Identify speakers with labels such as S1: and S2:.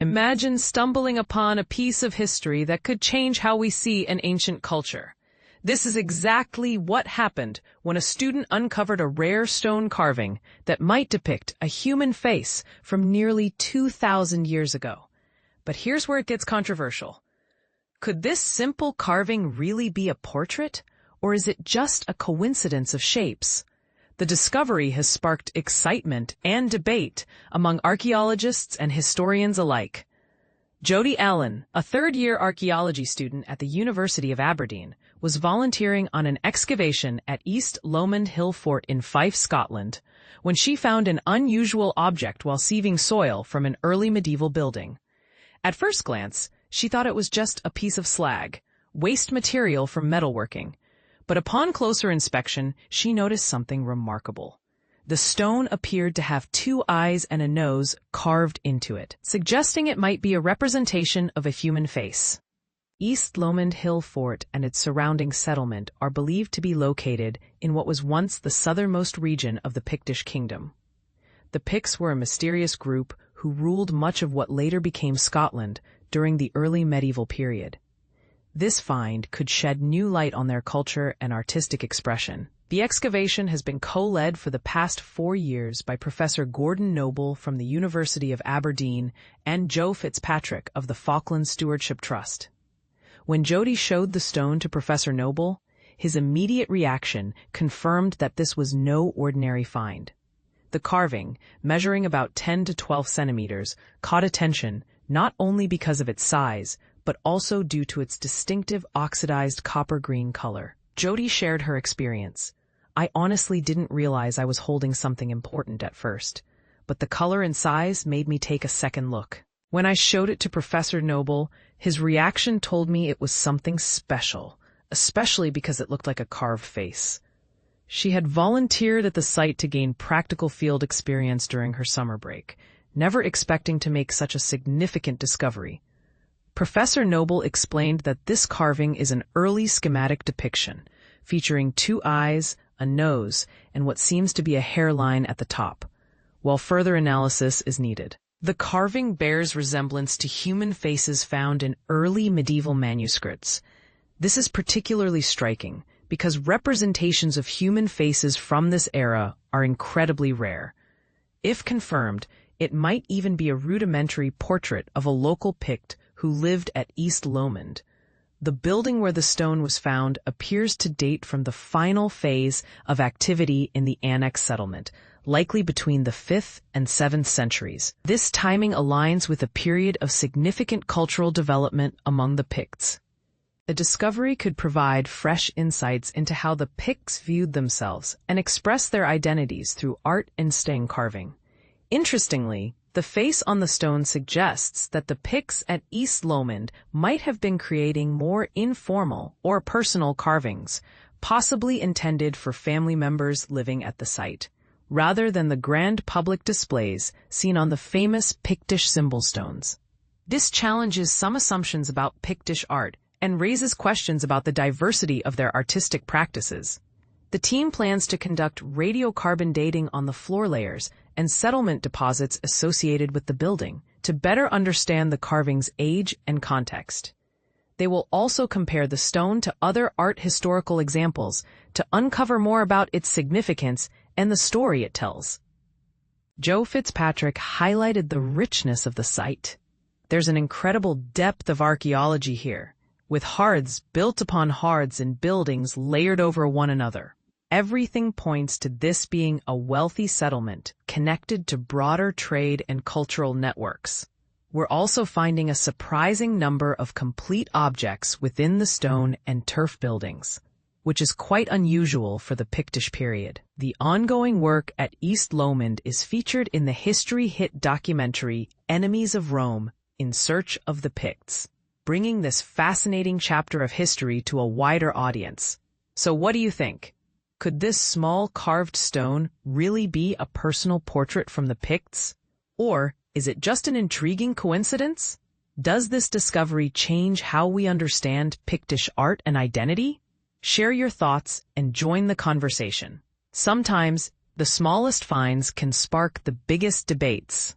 S1: Imagine stumbling upon a piece of history that could change how we see an ancient culture. This is exactly what happened when a student uncovered a rare stone carving that might depict a human face from nearly 2,000 years ago. But here's where it gets controversial. Could this simple carving really be a portrait, or is it just a coincidence of shapes? The discovery has sparked excitement and debate among archaeologists and historians alike. Jody Allen, a third-year archaeology student at the University of Aberdeen, was volunteering on an excavation at East Lomond Hill Fort in Fife, Scotland, when she found an unusual object while sieving soil from an early medieval building. At first glance, she thought it was just a piece of slag, waste material from metalworking. But upon closer inspection, she noticed something remarkable. The stone appeared to have 2 eyes and a nose carved into it, suggesting it might be a representation of a human face. East Lomond Hill Fort and its surrounding settlement are believed to be located in what was once the southernmost region of the Pictish kingdom. The Picts were a mysterious group who ruled much of what later became Scotland during the early medieval period. This find could shed new light on their culture and artistic expression. The excavation has been co-led for the past 4 years by Professor Gordon Noble from the University of Aberdeen and Joe Fitzpatrick of the Falkland Stewardship Trust. When Jody showed the stone to Professor Noble, his immediate reaction confirmed that this was no ordinary find. The carving, measuring about 10 to 12 centimeters, caught attention not only because of its size, but also due to its distinctive oxidized copper-green color. Jody shared her experience. "I honestly didn't realize I was holding something important at first, but the color and size made me take a second look. When I showed it to Professor Noble, his reaction told me it was something special, especially because it looked like a carved face." She had volunteered at the site to gain practical field experience during her summer break, never expecting to make such a significant discovery. Professor Noble explained that this carving is an early schematic depiction, featuring 2 eyes, a nose, and what seems to be a hairline at the top, while further analysis is needed. The carving bears resemblance to human faces found in early medieval manuscripts. This is particularly striking because representations of human faces from this era are incredibly rare. If confirmed, it might even be a rudimentary portrait of a local Pict who lived at East Lomond. The building where the stone was found appears to date from the final phase of activity in the Annex settlement, likely between the 5th and 7th centuries. This timing aligns with a period of significant cultural development among the Picts. The discovery could provide fresh insights into how the Picts viewed themselves and expressed their identities through art and stone carving. Interestingly, the face on the stone suggests that the Picts at East Lomond might have been creating more informal or personal carvings, possibly intended for family members living at the site, rather than the grand public displays seen on the famous Pictish symbol stones. This challenges some assumptions about Pictish art and raises questions about the diversity of their artistic practices. The team plans to conduct radiocarbon dating on the floor layers and settlement deposits associated with the building to better understand the carving's age and context. They will also compare the stone to other art historical examples to uncover more about its significance and the story it tells. Joe Fitzpatrick highlighted the richness of the site. There's an incredible depth of archaeology here, with hearths built upon hearths and buildings layered over one another. Everything points to this being a wealthy settlement connected to broader trade and cultural networks. We're also finding a surprising number of complete objects within the stone and turf buildings, which is quite unusual for the Pictish period. The ongoing work at East Lomond is featured in the history hit documentary Enemies of Rome: In Search of the Picts, bringing this fascinating chapter of history to a wider audience. So what do you think? Could this small carved stone really be a personal portrait from the Picts? Or is it just an intriguing coincidence? Does this discovery change how we understand Pictish art and identity? Share your thoughts and join the conversation. Sometimes, the smallest finds can spark the biggest debates.